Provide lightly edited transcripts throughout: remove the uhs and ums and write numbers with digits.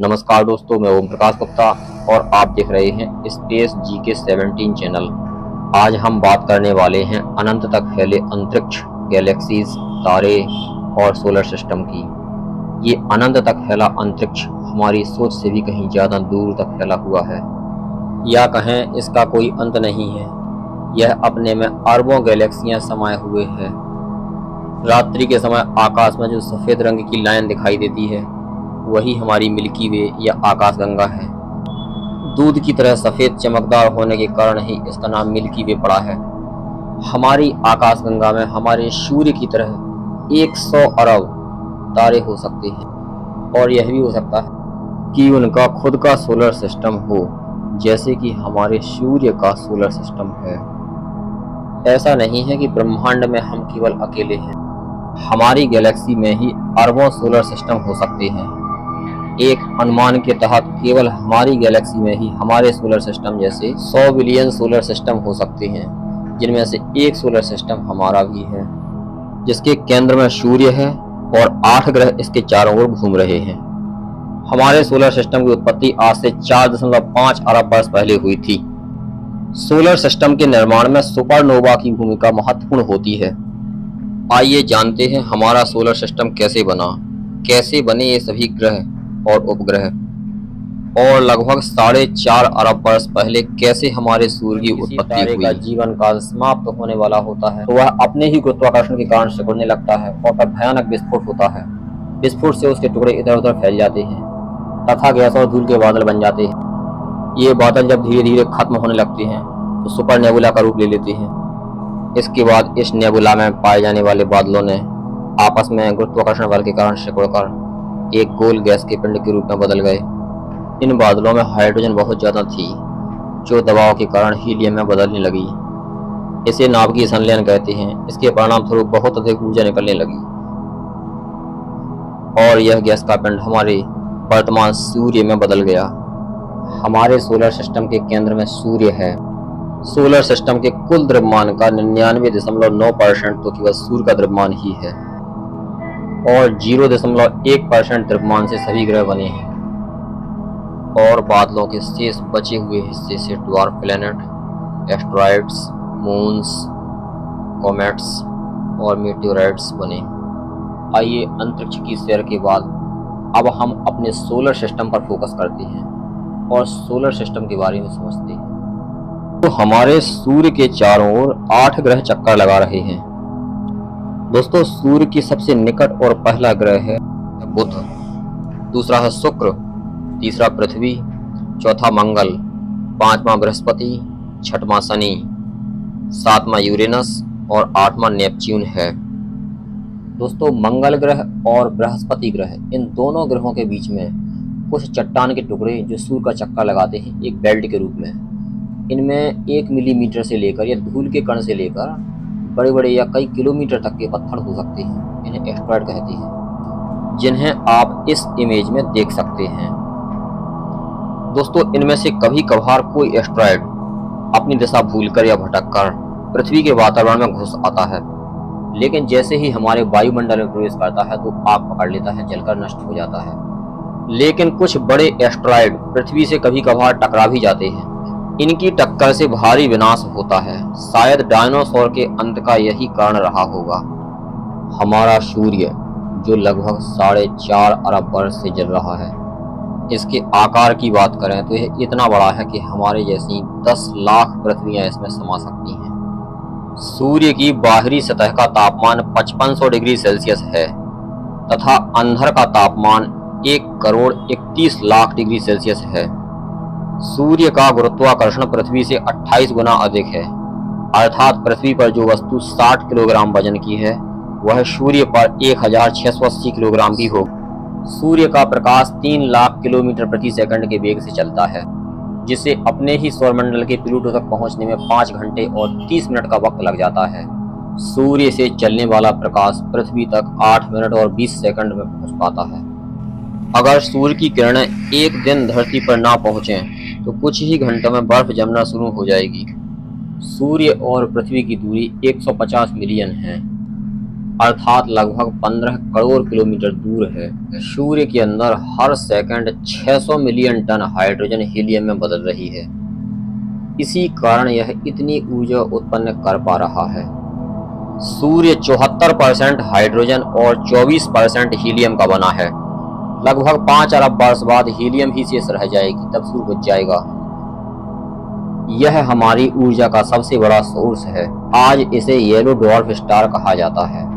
नमस्कार दोस्तों, मैं ओम प्रकाश गुप्ता और आप देख रहे हैं स्पेस जीके 17 चैनल। आज हम बात करने वाले हैं अनंत तक फैले अंतरिक्ष, गैलेक्सीज, तारे और सोलर सिस्टम की। ये अनंत तक फैला अंतरिक्ष हमारी सोच से भी कहीं ज़्यादा दूर तक फैला हुआ है, या कहें इसका कोई अंत नहीं है। यह अपने में अरबों गैलेक्सियां समाये हुए है। रात्रि के समय आकाश में जो सफ़ेद रंग की लाइन दिखाई देती है वही हमारी मिल्की वे या आकाशगंगा है। दूध की तरह सफ़ेद चमकदार होने के कारण ही इसका नाम मिल्की वे पड़ा है। हमारी आकाशगंगा में हमारे सूर्य की तरह 100 अरब तारे हो सकते हैं, और यह भी हो सकता है कि उनका खुद का सोलर सिस्टम हो, जैसे कि हमारे सूर्य का सोलर सिस्टम है। ऐसा नहीं है कि ब्रह्मांड में हम केवल अकेले हैं। हमारी गैलेक्सी में ही अरबों सोलर सिस्टम हो सकते हैं। एक अनुमान के तहत केवल हमारी गैलेक्सी में ही हमारे सोलर सिस्टम जैसे 100 बिलियन सोलर सिस्टम हो सकते हैं, जिनमें से एक सोलर सिस्टम हमारा भी है, जिसके केंद्र में सूर्य है और 8 ग्रह इसके चारों ओर घूम रहे हैं। हमारे सोलर सिस्टम की उत्पत्ति आज से 4.5 अरब वर्ष पहले हुई थी। सोलर सिस्टम के निर्माण में सुपरनोवा की भूमिका महत्वपूर्ण होती है। आइए जानते हैं हमारा सोलर सिस्टम कैसे बना, कैसे बने ये सभी ग्रह और उपग्रह, और लगभग 4.5 अरब वर्ष पहले कैसे हमारे सूर्य की उत्पत्ति हुई। का जीवन काल समाप्त होने वाला होता है तो वह अपने ही गुरुत्वाकर्षण के कारण सिकुड़ने लगता है और फिर भयानक विस्फोट होता है। विस्फोट से उसके टुकड़े इधर उधर फैल जाते हैं तथा गैस और धूल के बादल बन जाते हैं। ये बादल जब धीरे धीरे खत्म होने लगते हैं तो सुपर नेबुला का रूप ले लेते हैं। इसके बाद इस नेबुला में पाए जाने वाले बादलों ने आपस में गुरुत्वाकर्षण बल के कारण सिकुड़कर एक गोल गैस के पिंड के रूप में बदल गए। इन बादलों में हाइड्रोजन बहुत ज़्यादा थी, जो दबाव के कारण हीलियम में बदलने लगी। इसे नाभिकीय संलयन कहते हैं। इसके परिणाम स्वरूप बहुत अधिक ऊर्जा निकलने लगी और यह गैस का पिंड हमारे वर्तमान सूर्य में बदल गया। हमारे सोलर सिस्टम के केंद्र में सूर्य है। सोलर सिस्टम के कुल द्रव्यमान का 99.9% तो केवल सूर्य का द्रव्यमान ही है, और 0.1% द्रव्यमान से सभी ग्रह बने हैं, और बादलों के शेष बचे हुए हिस्से से dwarf planet, asteroids, moons, comets और मीटियोराइट्स बने। आइए अंतरिक्ष की सैर के बाद अब हम अपने सोलर सिस्टम पर फोकस करते हैं और सोलर सिस्टम के बारे में समझते हैं। तो हमारे सूर्य के चारों ओर 8 ग्रह चक्कर लगा रहे हैं। दोस्तों, सूर्य की सबसे निकट और पहला ग्रह है बुध, दूसरा है शुक्र, तीसरा पृथ्वी, चौथा मंगल, पांचवा बृहस्पति, छठवां शनि, सातवां यूरेनस और 8वां नेपच्यून है। दोस्तों, मंगल ग्रह और बृहस्पति ग्रह, इन दोनों ग्रहों के बीच में कुछ चट्टान के टुकड़े जो सूर्य का चक्कर लगाते हैं एक बेल्ट के रूप में। इनमें 1 मिलीमीटर से लेकर या धूल के कण से लेकर बड़े बड़े या कई किलोमीटर तक के पत्थर हो सकते हैं। इन्हें एस्टेरॉइड कहते हैं, जिन्हें आप इस इमेज में देख सकते हैं। दोस्तों, इनमें से कभी कभार कोई एस्टेरॉइड अपनी दिशा भूलकर या भटककर पृथ्वी के वातावरण में घुस आता है, लेकिन जैसे ही हमारे वायुमंडल में प्रवेश करता है तो आग पकड़ लेता है, जलकर नष्ट हो जाता है। लेकिन कुछ बड़े एस्टेरॉइड पृथ्वी से कभी कभार टकरा भी जाते हैं। इनकी टक्कर से भारी विनाश होता है। शायद डायनासोर के अंत का यही कारण रहा होगा। हमारा सूर्य जो लगभग 4.5 अरब वर्ष से जल रहा है, इसके आकार की बात करें तो यह इतना बड़ा है कि हमारे जैसी 10 लाख पृथ्वियां इसमें समा सकती हैं। सूर्य की बाहरी सतह का तापमान 5500 डिग्री सेल्सियस है तथा अंदर का तापमान 1,31,00,000 डिग्री सेल्सियस है। सूर्य का गुरुत्वाकर्षण पृथ्वी से 28 गुना अधिक है, अर्थात पृथ्वी पर जो वस्तु 60 किलोग्राम वजन की है वह सूर्य पर 1680 किलोग्राम भी हो। सूर्य का प्रकाश 3 लाख किलोमीटर प्रति सेकंड के वेग से चलता है, जिसे अपने ही सौरमंडल के प्लूटो तक पहुंचने में 5 घंटे और 30 मिनट का वक्त लग जाता है। सूर्य से चलने वाला प्रकाश पृथ्वी तक 8 मिनट और 20 सेकंड में पहुंच पाता है। अगर सूर्य की किरणें एक दिन धरती पर ना पहुंचें तो कुछ ही घंटों में बर्फ जमना शुरू हो जाएगी। सूर्य और पृथ्वी की दूरी 150 मिलियन है। अर्थात लगभग 15 करोड़ किलोमीटर दूर है। सूर्य के अंदर हर second 600 million ton hydrogen helium में बदल रही है। इसी कारण यह इतनी ऊर्जा उत्पन्न कर पा रहा है। सूर्य 74% हाइड्रोजन और 24% हीलियम का बना है। लगभग 5 अरब वर्ष बाद हीलियम ही शेष रह जाएगी, तब सूर्य बुझ जाएगा। यह हमारी ऊर्जा का सबसे बड़ा सोर्स है। आज इसे येलो ड्वार्फ स्टार कहा जाता है,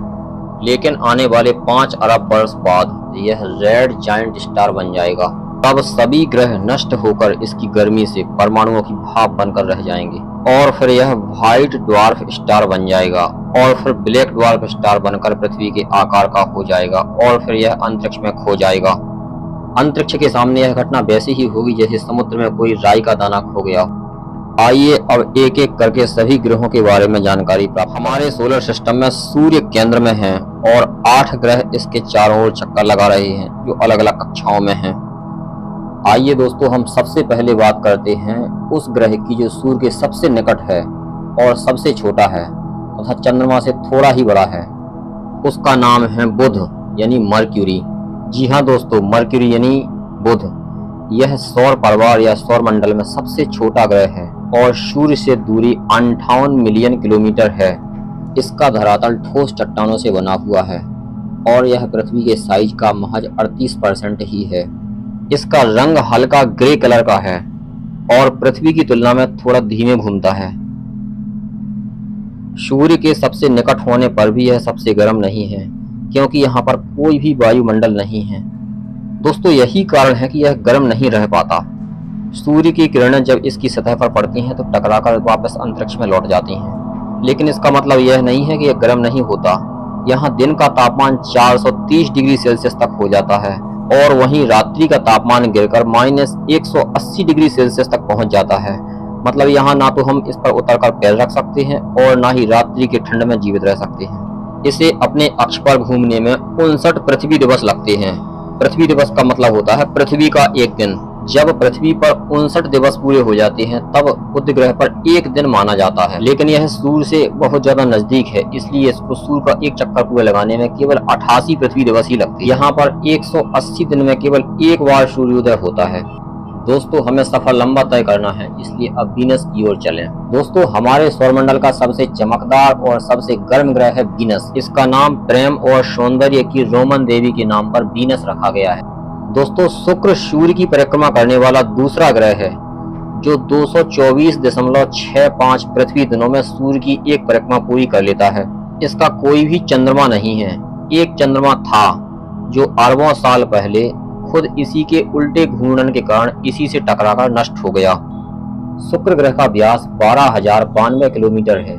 लेकिन आने वाले 5 अरब वर्ष बाद यह रेड जायंट स्टार बन जाएगा। तब सभी ग्रह नष्ट होकर इसकी गर्मी से परमाणुओं की भाप बनकर रह जाएंगे और फिर यह व्हाइट ड्वार्फ स्टार बन जाएगा और फिर ब्लैक ड्वार्फ स्टार बनकर पृथ्वी के आकार का हो जाएगा और फिर यह अंतरिक्ष में खो जाएगा। अंतरिक्ष के सामने यह घटना वैसी ही होगी जैसे समुद्र में कोई राई का दाना खो गया। आइए अब एक एक करके सभी ग्रहों के बारे में जानकारी प्राप्त। हमारे सोलर सिस्टम में सूर्य केंद्र में है और 8 ग्रह इसके चारों ओर चक्कर लगा रहे हैं, जो अलग अलग कक्षाओं में हैं। आइए दोस्तों, हम सबसे पहले बात करते हैं उस ग्रह की जो सूर्य के सबसे निकट है और सबसे छोटा है तथा चंद्रमा से थोड़ा ही बड़ा है। उसका नाम है बुध यानी मर्क्यूरी। जी हाँ दोस्तों, मर्क्यूरी यानी बुध। यह सौर परिवार या सौर मंडल में सबसे छोटा ग्रह है और सूर्य से दूरी 58 मिलियन किलोमीटर है। इसका धरातल ठोस चट्टानों से बना हुआ है और यह पृथ्वी के साइज का महज 38% ही है। इसका रंग हल्का ग्रे कलर का है और पृथ्वी की तुलना में थोड़ा धीमे घूमता है। सूर्य के सबसे निकट होने पर भी यह सबसे गर्म नहीं है, क्योंकि यहाँ पर कोई भी वायुमंडल नहीं है। दोस्तों, यही कारण है कि यह गर्म नहीं रह पाता। सूर्य की किरणें जब इसकी सतह पर पड़ती हैं तो टकराकर वापस अंतरिक्ष में लौट जाती हैं, लेकिन इसका मतलब यह नहीं है कि यह गर्म नहीं होता। यहाँ दिन का तापमान 430 डिग्री सेल्सियस तक हो जाता है और वहीं रात्रि का तापमान गिरकर -180 डिग्री सेल्सियस तक पहुंच जाता है। मतलब यहाँ ना तो हम इस पर उतरकर पैर रख सकते हैं और ना ही रात्रि की ठंड में जीवित रह सकते हैं। इसे अपने अक्ष पर घूमने में 59 पृथ्वी दिवस लगते हैं। पृथ्वी दिवस का मतलब होता है पृथ्वी का एक दिन। जब पृथ्वी पर 59 दिवस पूरे हो जाते हैं तब बुध ग्रह पर एक दिन माना जाता है, लेकिन यह सूर्य से बहुत ज्यादा नजदीक है, इसलिए इसको सूर्य का एक चक्कर पूरा लगाने में केवल 88 पृथ्वी दिवस ही लगते हैं। यहाँ पर 180 दिन में केवल एक बार सूर्योदय होता है। दोस्तों, हमें सफर लंबा तय करना है, इसलिए अब वीनस की ओर चलें। दोस्तों, हमारे सौरमंडल का सबसे चमकदार और सबसे गर्म ग्रह है वीनस। इसका नाम प्रेम और सौंदर्य की रोमन देवी के नाम पर वीनस रखा गया है। दोस्तों, शुक्र सूर्य की परिक्रमा करने वाला दूसरा ग्रह है, जो 224.65 पृथ्वी दिनों में सूर्य की एक परिक्रमा पूरी कर लेता है। इसका कोई भी चंद्रमा नहीं है। एक चंद्रमा था जो अरबों साल पहले खुद इसी के उल्टे घूर्णन के कारण इसी से टकराकर नष्ट हो गया। शुक्र ग्रह का व्यास 12,092 किलोमीटर है,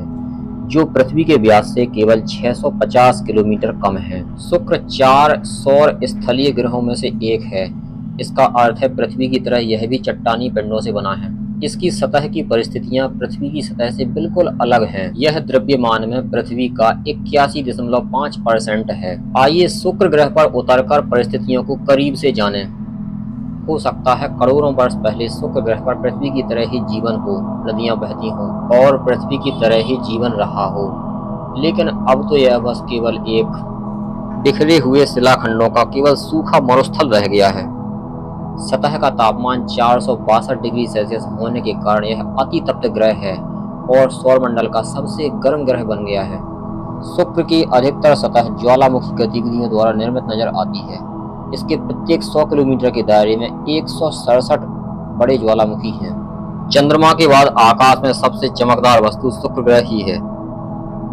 जो पृथ्वी के व्यास से केवल 650 किलोमीटर कम है। शुक्र 4 सौर स्थलीय ग्रहों में से एक है। इसका अर्थ है पृथ्वी की तरह यह भी चट्टानी पिंडों से बना है। इसकी सतह की परिस्थितियां पृथ्वी की सतह से बिल्कुल अलग हैं। यह द्रव्यमान में पृथ्वी का 81.5% है। आइए शुक्र ग्रह पर उतरकर परिस्थितियों को करीब से जानें। हो सकता है करोड़ों वर्ष पहले शुक्र ग्रह पर पृथ्वी की तरह ही जीवन हो, नदियां बहती हों और पृथ्वी की तरह ही जीवन रहा हो, लेकिन अब तो यह बस केवल एक बिखरे हुए शिलाखंडों का केवल सूखा मरुस्थल रह गया है। सतह का तापमान 462 डिग्री सेल्सियस होने के कारण यह अति तप्त ग्रह है और सौरमंडल का सबसे गर्म ग्रह बन गया है। शुक्र की अधिकतर सतह ज्वालामुखी गतिविधियों द्वारा निर्मित नजर आती है। इसके प्रत्येक 100 किलोमीटर के दायरे में 167 बड़े ज्वालामुखी हैं। चंद्रमा के बाद आकाश में सबसे चमकदार वस्तु शुक्र ग्रह ही है।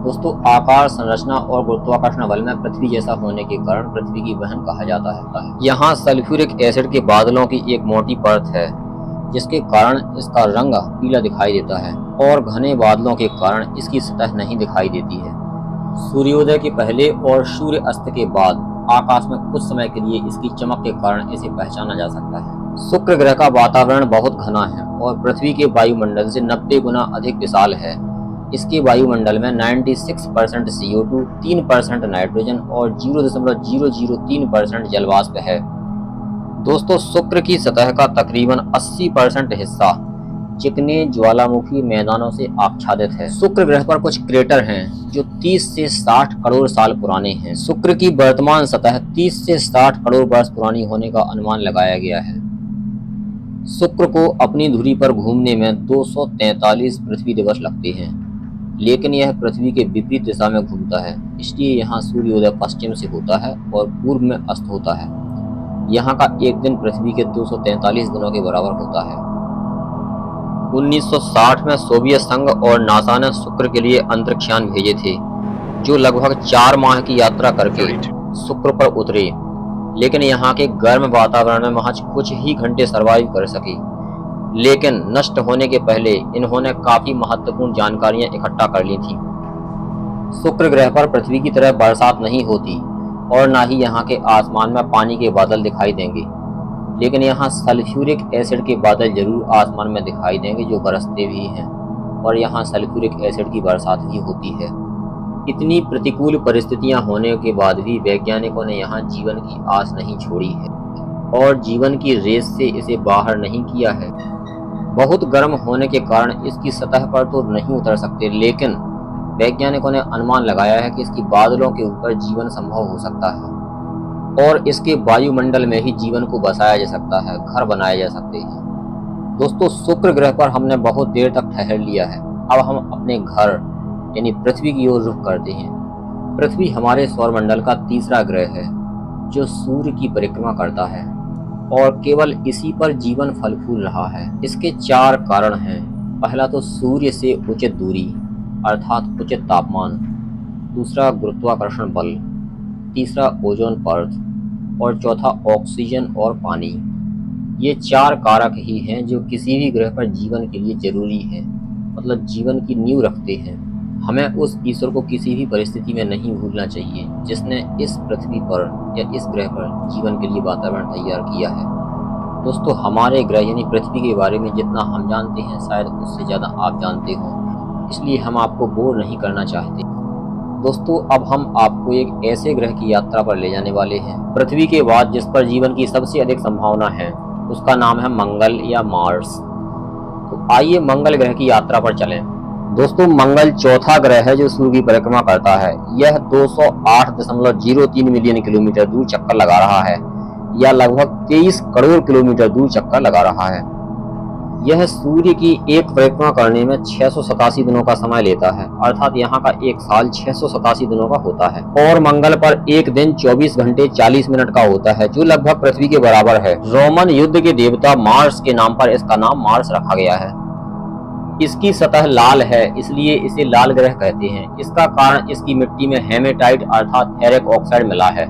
दोस्तों, आकार, संरचना और गुरुत्वाकर्षण बल में पृथ्वी जैसा होने के कारण पृथ्वी की बहन कहा जाता है। यहाँ सल्फ्यूरिक एसिड के बादलों की एक मोटी परत है, जिसके कारण इसका रंग पीला दिखाई देता है और घने बादलों के कारण इसकी सतह नहीं दिखाई देती है। सूर्योदय के पहले और सूर्य अस्त के बाद आकाश में कुछ समय के लिए इसकी चमक के कारण इसे पहचाना जा सकता है। शुक्र ग्रह का वातावरण बहुत घना है और पृथ्वी के वायुमंडल से 90 गुना अधिक विशाल है। इसके वायुमंडल में 96% CO2, 3% नाइट्रोजन और 0.003% जलवाष्प है। दोस्तों, शुक्र की सतह का तकरीबन 80% हिस्सा चिकने ज्वालामुखी मैदानों से आच्छादित है। शुक्र ग्रह पर कुछ क्रेटर हैं जो 30 से 60 करोड़ साल पुराने हैं। शुक्र की वर्तमान सतह 30 से 60 करोड़ वर्ष पुरानी होने का अनुमान लगाया गया है। शुक्र को अपनी धुरी पर घूमने में 243 पृथ्वी दिवस लगते हैं, लेकिन यह पृथ्वी के विपरीत दिशा में घूमता है, इसलिए यहाँ सूर्योदय पश्चिम से होता है और पूर्व में अस्त होता है। यहाँ का एक दिन पृथ्वी के 243 दिनों के बराबर होता है। 1960 में सोवियत संघ और नासा ने शुक्र के लिए अंतरिक्षयान भेजे थे, जो लगभग 4 माह की यात्रा करके शुक्र पर उतरे, लेकिन यहाँ के गर्म वातावरण में महज कुछ ही घंटे सरवाइव कर सके। लेकिन नष्ट होने के पहले इन्होंने काफी महत्वपूर्ण जानकारियां इकट्ठा कर ली थी। शुक्र ग्रह पर पृथ्वी की तरह बरसात नहीं होती और ना ही यहाँ के आसमान में पानी के बादल दिखाई देंगे, लेकिन यहाँ सल्फ्यूरिक एसिड के बादल जरूर आसमान में दिखाई देंगे, जो बरसते भी हैं, और यहाँ सल्फ्यूरिक एसिड की बरसात भी होती है। इतनी प्रतिकूल परिस्थितियां होने के बाद भी वैज्ञानिकों ने यहाँ जीवन की आस नहीं छोड़ी है और जीवन की रेस से इसे बाहर नहीं किया है। बहुत गर्म होने के कारण इसकी सतह पर तो नहीं उतर सकते, लेकिन वैज्ञानिकों ने अनुमान लगाया है कि इसकी बादलों के ऊपर जीवन संभव हो सकता है और इसके वायुमंडल में ही जीवन को बसाया जा सकता है, घर बनाए जा सकते हैं। दोस्तों, शुक्र ग्रह पर हमने बहुत देर तक ठहर लिया है। अब हम अपने घर यानी पृथ्वी की ओर रुख करते हैं। पृथ्वी हमारे सौरमंडल का तीसरा ग्रह है जो सूर्य की परिक्रमा करता है और केवल इसी पर जीवन फल फूल रहा है। इसके 4 कारण हैं। पहला तो सूर्य से उचित दूरी अर्थात उचित तापमान, दूसरा गुरुत्वाकर्षण बल, तीसरा ओजोन परत और चौथा ऑक्सीजन और पानी। ये 4 कारक ही हैं जो किसी भी ग्रह पर जीवन के लिए जरूरी है, मतलब जीवन की नींव रखते हैं। हमें उस ईश्वर को किसी भी परिस्थिति में नहीं भूलना चाहिए जिसने इस पृथ्वी पर या इस ग्रह पर जीवन के लिए वातावरण तैयार किया है। दोस्तों, हमारे ग्रह यानी पृथ्वी के बारे में जितना हम जानते हैं शायद उससे ज़्यादा आप जानते हो, इसलिए हम आपको बोर नहीं करना चाहते। दोस्तों, अब हम आपको एक ऐसे ग्रह की यात्रा पर ले जाने वाले हैं पृथ्वी के बाद जिस पर जीवन की सबसे अधिक संभावना है। उसका नाम है मंगल या मार्स। तो आइए मंगल ग्रह की यात्रा पर चलें। दोस्तों, मंगल चौथा ग्रह है जो सूर्य की परिक्रमा करता है। यह 208.03 मिलियन किलोमीटर दूर चक्कर लगा रहा है या लगभग 23 करोड़ किलोमीटर दूर चक्कर लगा रहा है। यह सूर्य की एक परिक्रमा करने में 687 दिनों का समय लेता है, अर्थात यहाँ का एक साल 687 दिनों का होता है। और मंगल पर एक दिन 24 घंटे 40 मिनट का होता है, जो लगभग पृथ्वी के बराबर है। रोमन युद्ध के देवता मार्स के नाम पर इसका नाम मार्स रखा गया है। इसकी सतह लाल है, इसलिए इसे लाल ग्रह कहते हैं। इसका कारण इसकी मिट्टी में हेमेटाइट अर्थात फेरिक ऑक्साइड मिला है,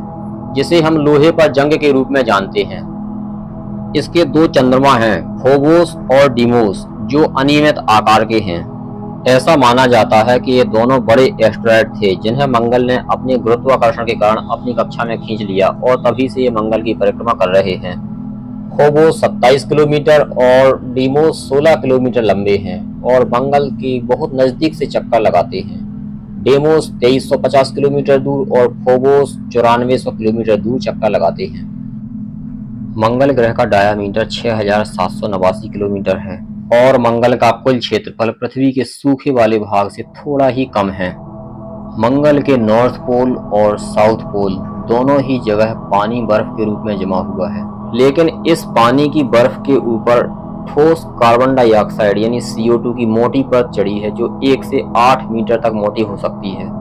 जिसे हम लोहे पर जंग के रूप में जानते हैं। इसके 2 चंद्रमा हैं, फोबोस और डीमोस, जो अनियमित आकार के हैं। ऐसा माना जाता है कि ये दोनों बड़े एस्टेरॉयड थे जिन्हें मंगल ने अपने गुरुत्वाकर्षण के कारण अपनी कक्षा में खींच लिया और तभी से ये मंगल की परिक्रमा कर रहे हैं। फोबोस 27 किलोमीटर और डीमोस 16 किलोमीटर लंबे हैं और मंगल के बहुत नजदीक से चक्कर लगाते हैं। डेमोस 2350 किलोमीटर दूर और फोबोस 9400 किलोमीटर दूर चक्कर लगाते हैं। मंगल ग्रह का डायामीटर 6789 किलोमीटर है और मंगल का कुल क्षेत्रफल पृथ्वी के सूखे वाले भाग से थोड़ा ही कम है। मंगल के नॉर्थ पोल और साउथ पोल दोनों ही जगह पानी बर्फ के रूप में जमा हुआ है, लेकिन इस पानी की बर्फ के ऊपर ठोस कार्बन डाइऑक्साइड यानी CO2 की मोटी परत चढ़ी है, जो 1 से 8 मीटर तक मोटी हो सकती है।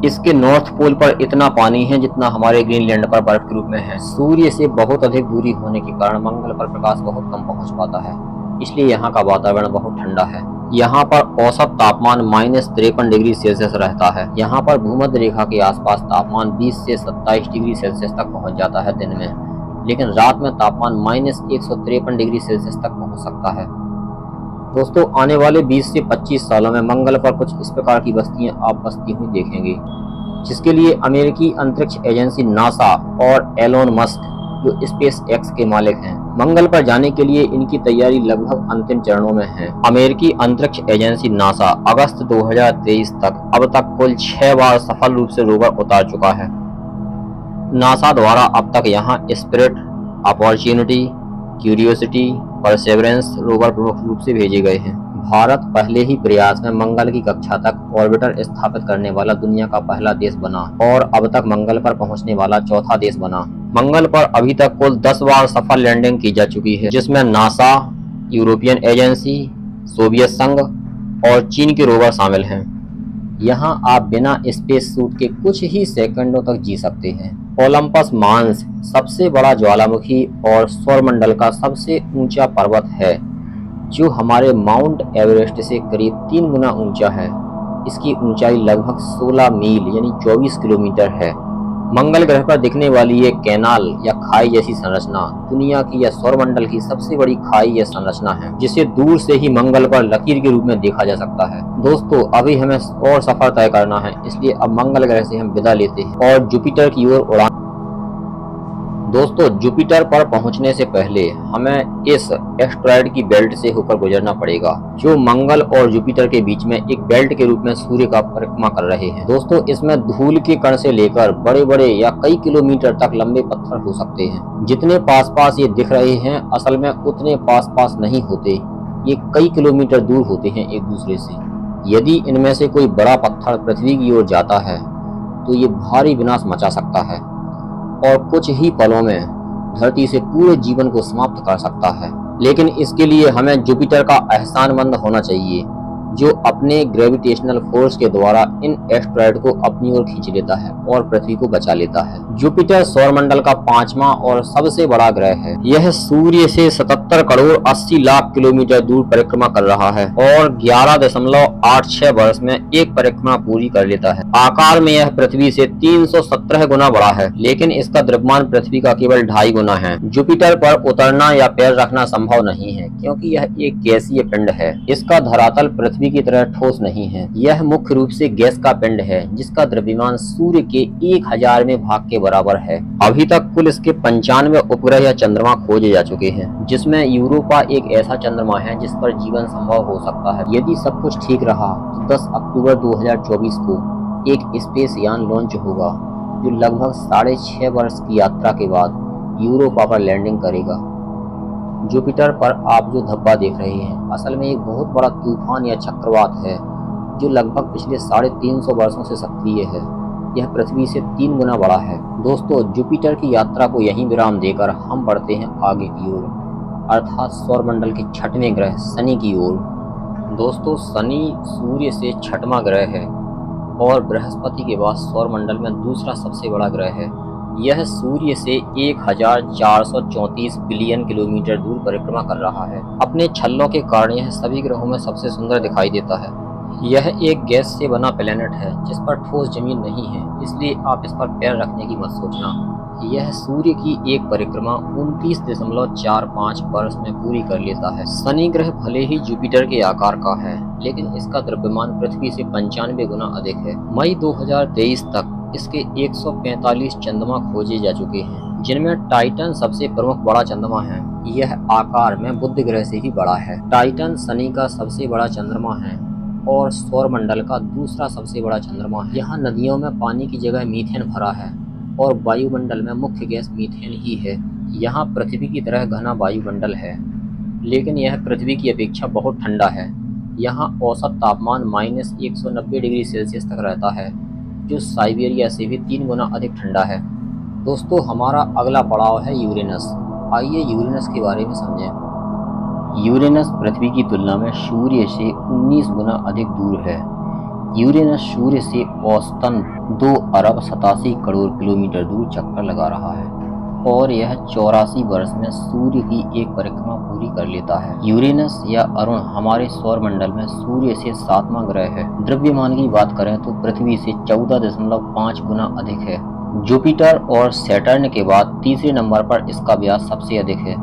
इसके नॉर्थ पोल पर इतना पानी है जितना हमारे ग्रीनलैंड पर बर्फ के रूप में है। सूर्य से बहुत अधिक दूरी होने के कारण मंगल पर प्रकाश बहुत कम पहुंच पाता है, इसलिए यहाँ का वातावरण बहुत ठंडा है। यहाँ पर औसत तापमान -53 डिग्री सेल्सियस रहता है। यहाँ पर भूमध्य रेखा के आसपास तापमान 20 से 27 डिग्री सेल्सियस तक पहुँच जाता है दिन में, लेकिन रात में तापमान -153 डिग्री सेल्सियस तक पहुँच सकता है। दोस्तों, आने वाले 20 से 25 सालों में मंगल पर कुछ इस प्रकार की बस्तियां आप बसती हुई देखेंगे, जिसके लिए अमेरिकी अंतरिक्ष एजेंसी नासा और एलोन मस्क जो स्पेस एक्स के मालिक हैं, मंगल पर जाने के लिए इनकी तैयारी लगभग अंतिम चरणों में है। अमेरिकी अंतरिक्ष एजेंसी नासा अगस्त 2023 तक अब तक कुल 6 बार सफल रूप से रोवर उतार चुका है। नासा द्वारा अब तक यहाँ spirit, opportunity, curiosity, Perseverance rover प्रमुख रूप से भेजे गए हैं। भारत पहले ही प्रयास में मंगल की कक्षा तक ऑर्बिटर स्थापित करने वाला दुनिया का पहला देश बना और अब तक मंगल पर पहुंचने वाला चौथा देश बना। मंगल पर अभी तक कुल 10 बार सफल लैंडिंग की जा चुकी है, जिसमें नासा, यूरोपियन एजेंसी, सोवियत संघ और चीन के रोवर शामिल हैं। यहाँ आप बिना स्पेस सूट के कुछ ही सेकंडों तक जी सकते हैं। ओलंपस मांस सबसे बड़ा ज्वालामुखी और सौरमंडल का सबसे ऊंचा पर्वत है, जो हमारे माउंट एवरेस्ट से करीब 3 गुना ऊंचा है। इसकी ऊंचाई लगभग 16 मील यानी 24 किलोमीटर है। मंगल ग्रह पर दिखने वाली ये कैनाल या खाई जैसी संरचना दुनिया की या सौरमंडल की सबसे बड़ी खाई या संरचना है, जिसे दूर से ही मंगल पर लकीर के रूप में देखा जा सकता है। दोस्तों, अभी हमें और सफर तय करना है, इसलिए अब मंगल ग्रह से हम विदा लेते हैं और जुपिटर की ओर उड़ान। दोस्तों, जुपिटर पर पहुंचने से पहले हमें इस एस्टेरॉयड की बेल्ट से होकर गुजरना पड़ेगा, जो मंगल और जुपिटर के बीच में एक बेल्ट के रूप में सूर्य का परिक्रमा कर रहे हैं। दोस्तों, इसमें धूल के कण से लेकर बड़े बड़े या कई किलोमीटर तक लंबे पत्थर हो सकते हैं। जितने पास पास ये दिख रहे हैं, असल में उतने पास पास नहीं होते। ये कई किलोमीटर दूर होते हैं एक दूसरे से। यदि इनमें से कोई बड़ा पत्थर पृथ्वी की ओर जाता है तो ये भारी विनाश मचा सकता है और कुछ ही पलों में धरती से पूरे जीवन को समाप्त कर सकता है। लेकिन इसके लिए हमें जुपिटर का एहसानमंद होना चाहिए, जो अपने ग्रेविटेशनल फोर्स के द्वारा इन एस्टेरॉयड को अपनी ओर खींच लेता है और पृथ्वी को बचा लेता है। जुपिटर सौरमंडल का 5वां और सबसे बड़ा ग्रह है। यह सूर्य से 77 करोड़ 80 लाख किलोमीटर दूर परिक्रमा कर रहा है और 11.86 वर्ष में एक परिक्रमा पूरी कर लेता है। आकार में यह पृथ्वी से 317 गुना बड़ा है, लेकिन इसका द्रव्यमान पृथ्वी का केवल 2.5 गुना है। जुपिटर पर उतरना या पैर रखना संभव नहीं है, क्योंकि यह एक गैसीय पिंड है। इसका धरातल पृथ्वी की तरह ठोस नहीं है। यह मुख्य रूप से गैस का पिंड है, जिसका द्रव्यमान सूर्य के 1000वें भाग के बराबर है। अभी तक कुल इसके 95 उपग्रह या चंद्रमा खोजे जा चुके हैं, जिसमें यूरोपा एक ऐसा चंद्रमा है जिस पर जीवन संभव हो सकता है। यदि सब कुछ ठीक रहा तो 10 अक्टूबर 2024 को एक स्पेस यान लॉन्च होगा, जो लगभग 6.5 वर्ष की यात्रा के बाद यूरोपा पर लैंडिंग करेगा। जुपिटर पर आप जो धब्बा देख रहे हैं, असल में एक बहुत बड़ा तूफान या चक्रवात है, जो लगभग पिछले 350 वर्षों से सक्रिय है। यह पृथ्वी से 3 गुना बड़ा है। दोस्तों, जुपिटर की यात्रा को यहीं विराम देकर हम बढ़ते हैं आगे की ओर, अर्थात सौरमंडल के 6वें ग्रह शनि की ओर। दोस्तों, शनि सूर्य से 6वां ग्रह है और बृहस्पति के बाद सौरमंडल में दूसरा सबसे बड़ा ग्रह है। यह सूर्य से 1434 बिलियन किलोमीटर दूर परिक्रमा कर रहा है। अपने छल्लों के कारण यह सभी ग्रहों में सबसे सुंदर दिखाई देता है। यह एक गैस से बना प्लेनेट है, जिस पर ठोस जमीन नहीं है, इसलिए आप इस पर पैर रखने की मत सोचना। यह सूर्य की एक परिक्रमा 29.45 वर्ष में पूरी कर लेता है। शनि ग्रह भले ही जुपिटर के आकार का है, लेकिन इसका द्रव्यमान पृथ्वी से 95 गुना अधिक है। मई 2023 तक इसके 145 चंद्रमा खोजे जा चुके हैं, जिनमें टाइटन सबसे प्रमुख बड़ा चंद्रमा है। यह आकार में बुध ग्रह से भी बड़ा है। टाइटन शनि का सबसे बड़ा चंद्रमा है और सौरमंडल का दूसरा सबसे बड़ा चंद्रमा है। यहाँ नदियों में पानी की जगह मीथेन भरा है और वायुमंडल में मुख्य गैस मीथेन ही है। यहाँ पृथ्वी की तरह घना वायुमंडल है, लेकिन यह पृथ्वी की अपेक्षा बहुत ठंडा है। यहाँ औसत तापमान -190 डिग्री सेल्सियस तक रहता है, जो साइबेरिया से भी 3 गुना अधिक ठंडा है। दोस्तों, हमारा अगला पड़ाव है यूरेनस। आइए यूरेनस के बारे में समझें। यूरेनस पृथ्वी की तुलना में सूर्य से 19 गुना अधिक दूर है। यूरेनस सूर्य से औसतन 2 अरब 87 करोड़ किलोमीटर दूर चक्कर लगा रहा है और यह 84 वर्ष में सूर्य की एक परिक्रमा पूरी कर लेता है। यूरेनस या अरुण हमारे सौरमंडल में सूर्य से 7वां ग्रह है। द्रव्यमान की बात करें तो पृथ्वी से 14.5 गुना अधिक है। जुपिटर और सैटर्न के बाद तीसरे नंबर पर इसका व्यास सबसे अधिक है।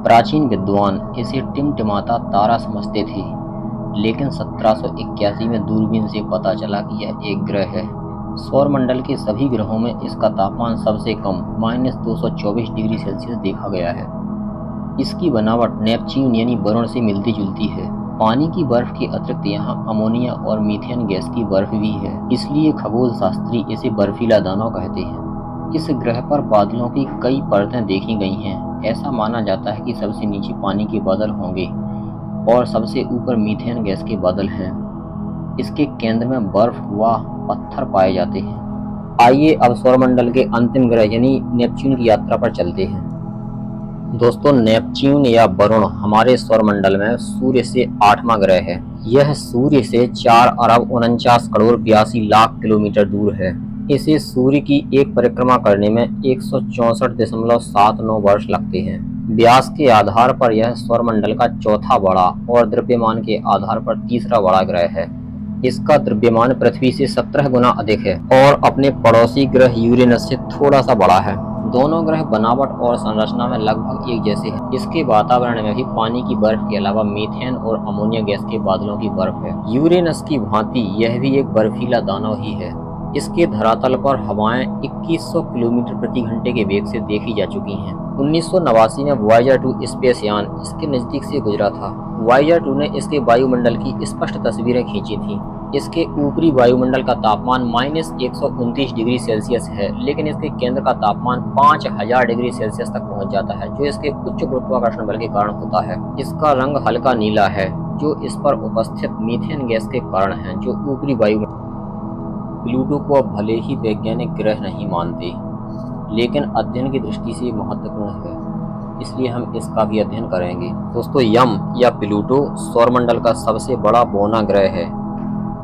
प्राचीन विद्वान इसे टिमटिमाता तारा समझते थे, लेकिन 1781 में दूरबीन से पता चला कि यह एक ग्रह है। सौरमंडल के सभी ग्रहों में इसका तापमान सबसे कम -224 डिग्री सेल्सियस देखा गया है। इसकी बनावट नेपच्यून यानी वरुण से मिलती जुलती है। पानी की बर्फ के अतिरिक्त यहाँ अमोनिया और मीथेन गैस की बर्फ भी है, इसलिए खगोल शास्त्री इसे बर्फीला दानव कहते हैं। इस ग्रह पर बादलों की कई परतें देखी गई हैं। ऐसा माना जाता है कि सबसे नीचे पानी के बादल होंगे और सबसे ऊपर मीथेन गैस के बादल हैं। इसके केंद्र में बर्फ व पत्थर पाए जाते हैं। आइए अब सौरमंडल के अंतिम ग्रह यानी नेपच्यून की यात्रा पर चलते हैं। दोस्तों, नेपच्यून या वरुण हमारे सौरमंडल में सूर्य से 8वां ग्रह है। यह सूर्य से 4,49,82,82 किलोमीटर दूर है। इसे सूर्य की एक परिक्रमा करने में 164.79 वर्ष लगते हैं। व्यास के आधार पर यह सौरमंडल का चौथा बड़ा और द्रव्यमान के आधार पर तीसरा बड़ा ग्रह है। इसका द्रव्यमान पृथ्वी से 17 गुना अधिक है और अपने पड़ोसी ग्रह यूरेनस से थोड़ा सा बड़ा है। दोनों ग्रह बनावट और संरचना में लगभग एक जैसे हैं। इसके वातावरण में भी पानी की बर्फ के अलावा मीथेन और अमोनिया गैस के बादलों की बर्फ है। यूरेनस की भांति यह भी एक बर्फीला दानव ही है। इसके धरातल पर हवाएं 2100 किलोमीटर प्रति घंटे के वेग से देखी जा चुकी हैं। 1989 में वॉयेजर 2 स्पेस यान इसके नजदीक से गुजरा था। वॉयेजर 2 ने इसके वायुमंडल की स्पष्ट तस्वीरें खींची थीं। इसके ऊपरी वायुमंडल का तापमान -129 डिग्री सेल्सियस है, लेकिन इसके केंद्र का तापमान 5000 डिग्री सेल्सियस तक पहुंच जाता है, जो इसके उच्च गुरुत्वाकर्षण बल के कारण होता है। इसका रंग हल्का नीला है, जो इस पर उपस्थित मीथेन गैस के कारण है, जो ऊपरी वायुमंडल। प्लूटो को अब भले ही वैज्ञानिक ग्रह नहीं मानते, लेकिन अध्ययन की दृष्टि से महत्वपूर्ण है, इसलिए हम इसका भी अध्ययन करेंगे। दोस्तों, यम या प्लूटो सौरमंडल का सबसे बड़ा बौना ग्रह है।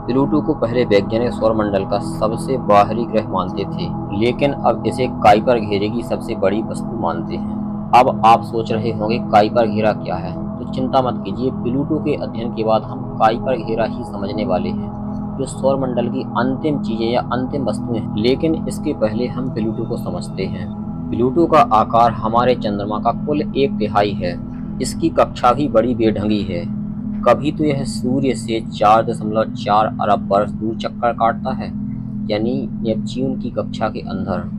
प्लूटो को पहले वैज्ञानिक सौरमंडल का सबसे बाहरी ग्रह मानते थे, लेकिन अब इसे काइपर घेरे की सबसे बड़ी वस्तु मानते हैं। अब आप सोच रहे होंगे काइपर घेरा क्या है, तो चिंता मत कीजिए। प्लूटो के अध्ययन के बाद हम काइपर घेरा ही समझने वाले हैं, जो सौरमंडल की अंतिम चीजें या अंतिम वस्तुएं हैं। लेकिन इसके पहले हम प्लूटो को समझते हैं। प्लूटो का आकार हमारे चंद्रमा का कुल 1/3 है। इसकी कक्षा भी बड़ी बेढंगी है। कभी तो यह सूर्य से 4.4 अरब वर्ष दूर चक्कर काटता है, यानी नेपच्यून की कक्षा के अंदर,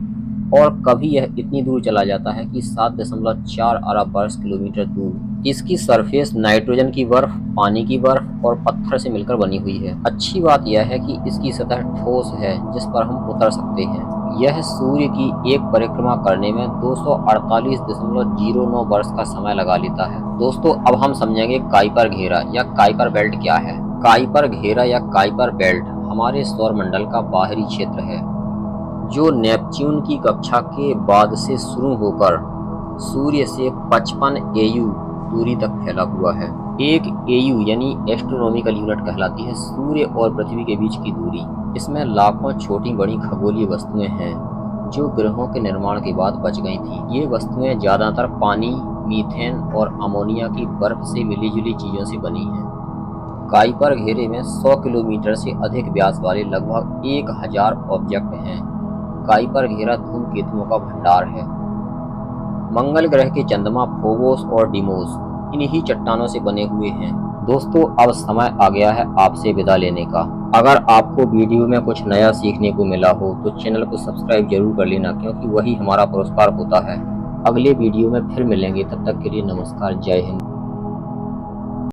और कभी यह इतनी दूर चला जाता है कि 7.4 अरब वर्ष किलोमीटर दूर। इसकी सरफेस नाइट्रोजन की बर्फ, पानी की बर्फ और पत्थर से मिलकर बनी हुई है। अच्छी बात यह है कि इसकी सतह ठोस है, जिस पर हम उतर सकते हैं। यह सूर्य की एक परिक्रमा करने में 248.09 वर्ष का समय लगा लेता है। दोस्तों, अब हम समझेंगे काइपर घेरा या काइपर बेल्ट क्या है। काइपर घेरा या काइपर बेल्ट हमारे सौरमंडल का बाहरी क्षेत्र है, जो नेपच्यून की कक्षा के बाद से शुरू होकर सूर्य से 55 AU दूरी तक फैला हुआ है। एक AU यानी एस्ट्रोनॉमिकल यूनिट कहलाती है सूर्य और पृथ्वी के बीच की दूरी। इसमें लाखों छोटी बड़ी खगोलीय वस्तुएं हैं, जो ग्रहों के निर्माण के बाद बच गई थी। ये वस्तुएं ज्यादातर पानी, मीथेन और अमोनिया की बर्फ से मिलीजुली चीजों से बनी हैं। काइपर घेरे में 100 किलोमीटर से अधिक व्यास वाले लगभग 1000 ऑब्जेक्ट हैं। काइपर घेरा धूमकेतुओं का भंडार है। मंगल ग्रह के चंद्रमा फोबोस और डीमोस इन्हीं चट्टानों से बने हुए हैं। दोस्तों, अब समय आ गया है आपसे विदा लेने का। अगर आपको वीडियो में कुछ नया सीखने को मिला हो तो चैनल को सब्सक्राइब जरूर कर लेना, क्योंकि वही हमारा पुरस्कार होता है। अगले वीडियो में फिर मिलेंगे, तब तक के लिए नमस्कार, जय हिंद।